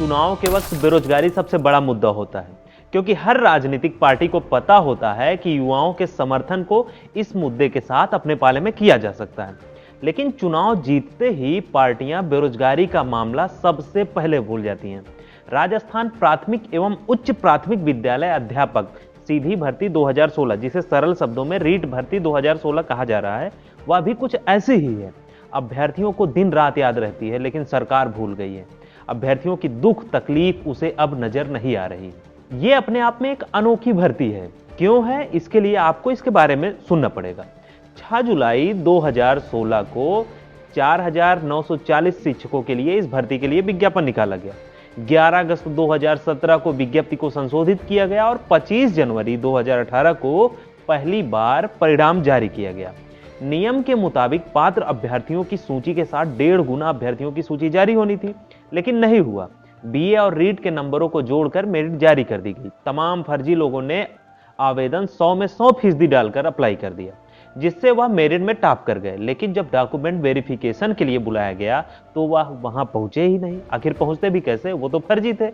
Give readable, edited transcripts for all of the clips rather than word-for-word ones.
चुनाव के वक्त बेरोजगारी सबसे बड़ा मुद्दा होता है, क्योंकि हर राजनीतिक पार्टी को पता होता है कि युवाओं के समर्थन को इस मुद्दे के साथ अपने पाले में किया जा सकता है। लेकिन चुनाव जीतते ही पार्टियां बेरोजगारी का मामला सबसे पहले भूल जाती हैं। राजस्थान प्राथमिक एवं उच्च प्राथमिक विद्यालय अध्यापक सीधी भर्ती 2016, जिसे सरल शब्दों में रीट भर्ती 2016 कहा जा रहा है, वह भी कुछ ऐसी ही है। अभ्यर्थियों को दिन रात याद रहती है, लेकिन सरकार भूल गई है। अभ्यर्थियों की दुख तकलीफ उसे अब नजर नहीं आ रही। ये अपने आप में एक अनोखी भर्ती है। क्यों है, इसके लिए आपको इसके बारे में सुनना पड़ेगा। 6 जुलाई 2016 को 4940 शिक्षकों के लिए इस भर्ती के लिए विज्ञापन निकाला गया। 11 अगस्त 2017 को विज्ञप्ति को संशोधित किया गया और 25 जनवरी 2018 को पहली बार परिणाम जारी किया गया। नियम के मुताबिक पात्र अभ्यर्थियों की सूची के साथ 1.5 गुना अभ्यर्थियों की सूची जारी होनी थी, लेकिन नहीं हुआ। बीए और रीट के नंबरों को जोड़कर मेरिट जारी कर दी गई। तमाम फर्जी लोगों ने आवेदन 100 में 100% डालकर अप्लाई कर दिया, जिससे वह मेरिट में टॉप कर गए। लेकिन जब डॉक्यूमेंट वेरिफिकेशन के लिए बुलाया गया तो वह वहां पहुंचे ही नहीं। आखिर पहुंचते भी कैसे, वो तो फर्जी थे।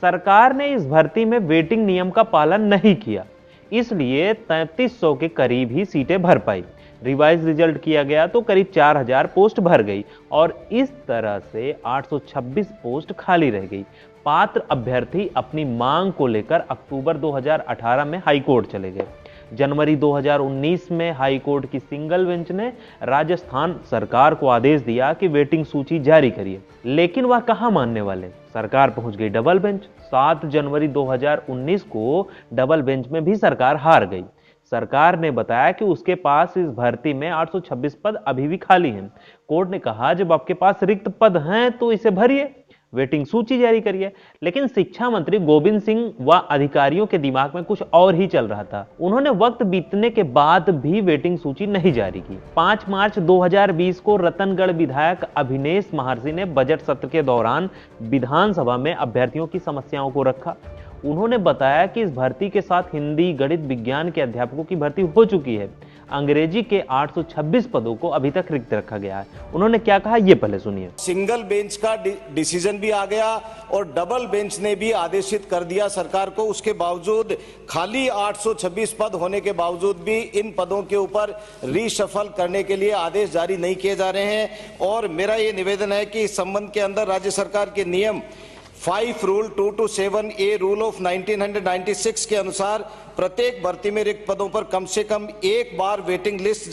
सरकार ने इस भर्ती में वेटिंग नियम का पालन नहीं किया, इसलिए 3300 के करीब ही सीटें भर पाई। रिवाइज रिजल्ट किया गया तो करीब 4000 पोस्ट भर गई और इस तरह से 826 पोस्ट खाली रह गई। पात्र अभ्यर्थी अपनी मांग को लेकर अक्टूबर 2018 में हाईकोर्ट चले गए। जनवरी 2019 में हाईकोर्ट की सिंगल बेंच ने राजस्थान सरकार को आदेश दिया कि वेटिंग सूची जारी करिए, लेकिन वह कहां मानने वाले। सरकार पहुंच गई डबल बेंच। 7 जनवरी 2019 को डबल बेंच में भी सरकार हार गई। सरकार ने बताया कि उसके पास इस भर्ती में 826 पद अभी भी खाली हैं। कोर्ट ने कहा, जब आपके पास रिक्त पद हैं तो इसे भरिए, वेटिंग सूची जारी करिए। लेकिन शिक्षा मंत्री गोविंद सिंह व अधिकारियों के दिमाग में कुछ और ही चल रहा था। उन्होंने वक्त बीतने के बाद भी वेटिंग सूची नहीं जारी की। 5 मार्च 2020 को रतनगढ़ विधायक अभिनेश महर्षि ने बजट सत्र के दौरान विधानसभा में अभ्यर्थियों की समस्याओं को रखा। उन्होंने बताया कि इस भर्ती के साथ हिंदी, गणित, विज्ञान के अध्यापकों की भर्ती हो चुकी है। अंग्रेजी के 826 पदों को अभी तक रिक्त रखा गया है। उन्होंने क्या कहा, ये पहले सुनिए। सिंगल बेंच का डिसीजन भी आ गया और डबल बेंच ने भी आदेशित कर दिया सरकार को। उसके बावजूद खाली 826 पद होने के बावजूद भी इन पदों के ऊपर रीशफल करने के लिए आदेश जारी नहीं किए जा रहे हैं। और मेरा ये निवेदन है कि इस संबंध के अंदर राज्य सरकार के नियम 5 रूल 227A रूल ऑफ 1996 के अनुसार प्रत्येक भर्ती में रिक्त पदों पर कम से कम एक बार वेटिंग लिस्ट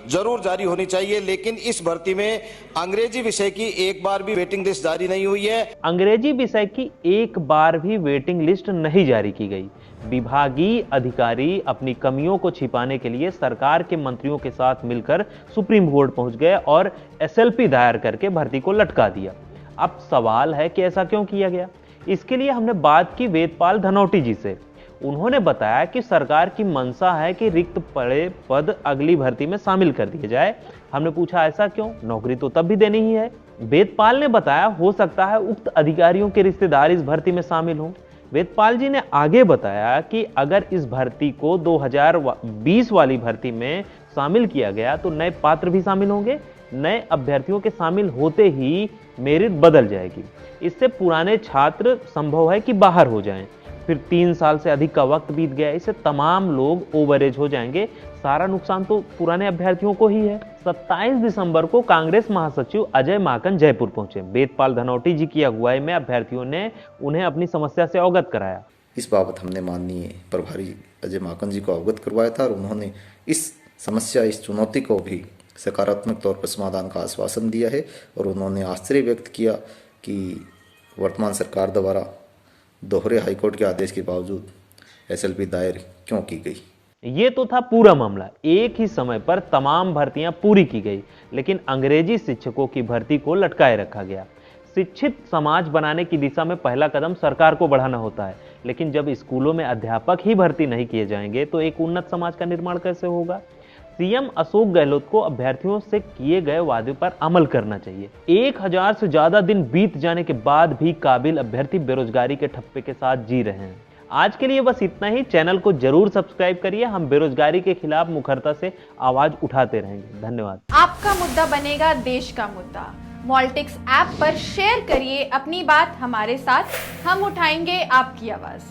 जरूर जारी होनी चाहिए। लेकिन इस भर्ती में अंग्रेजी विषय की एक बार भी वेटिंग लिस्ट जारी नहीं हुई है। अंग्रेजी विषय की एक बार भी वेटिंग लिस्ट नहीं जारी की गई। विभागीय अधिकारी अपनी कमियों को छिपाने के लिए सरकार के मंत्रियों के साथ मिलकर सुप्रीम कोर्ट पहुंच गए और SLP दायर करके भर्ती को लटका दिया। अब सवाल है कि ऐसा क्यों किया गया। इसके लिए हमने बात की वेदपाल धनौटी जी से। उन्होंने बताया कि सरकार की मंशा है कि रिक्त पड़े पद अगली भर्ती में शामिल कर दिए जाए। हमने पूछा, ऐसा क्यों, नौकरी तो तब भी देनी ही है। वेदपाल ने बताया, हो सकता है उक्त अधिकारियों के रिश्तेदार इस भर्ती में शामिल हों। वेदपाल जी ने आगे बताया कि अगर इस भर्ती को 2020 वाली भर्ती में शामिल किया गया तो नए पात्र भी शामिल होंगे। नए अभ्यर्थियों के शामिल होते ही मेरिट बदल जाएगी। इससे पुराने छात्र संभव है कि बाहर हो जाएं। फिर 3 साल से अधिक का वक्त बीत गया, इससे तमाम लोग ओवरेज हो जाएंगे। सारा नुकसान तो पुराने अभ्यर्थियों को ही है। 27 दिसंबर को कांग्रेस महासचिव अजय माकन जयपुर पहुंचे। वेदपाल धनौटी जी की अगुवाई में अभ्यर्थियों ने उन्हें अपनी समस्या से अवगत कराया। इस बाबत हमने माननीय प्रभारी अजय माकन जी को अवगत करवाया था और उन्होंने इस समस्या, इस चुनौती को भी सकारात्मक तौर पर समाधान का आश्वासन दिया है। और उन्होंने आश्चर्य व्यक्त किया कि वर्तमान सरकार द्वारा दोहरे हाईकोर्ट के आदेश के बावजूद SLP दायर क्यों की गई। ये तो था पूरा मामला। एक ही समय पर तमाम भर्तियां पूरी की गई, लेकिन अंग्रेजी शिक्षकों की भर्ती को लटकाए रखा गया। शिक्षित समाज बनाने की दिशा में पहला कदम सरकार को बढ़ाना होता है, लेकिन जब स्कूलों में अध्यापक ही भर्ती नहीं किए जाएंगे तो एक उन्नत समाज का निर्माण कैसे होगा। सीएम अशोक गहलोत को अभ्यर्थियों से किए गए वादे पर अमल करना चाहिए। 1000 से ज्यादा दिन बीत जाने के बाद भी काबिल अभ्यर्थी बेरोजगारी के ठप्पे के साथ जी रहे हैं। आज के लिए बस इतना ही। चैनल को जरूर सब्सक्राइब करिए। हम बेरोजगारी के खिलाफ मुखरता से आवाज उठाते रहेंगे। धन्यवाद। आपका मुद्दा बनेगा देश का मुद्दा। वॉल्टिक्स ऐप पर शेयर करिए अपनी बात हमारे साथ, हम उठाएंगे आपकी आवाज़।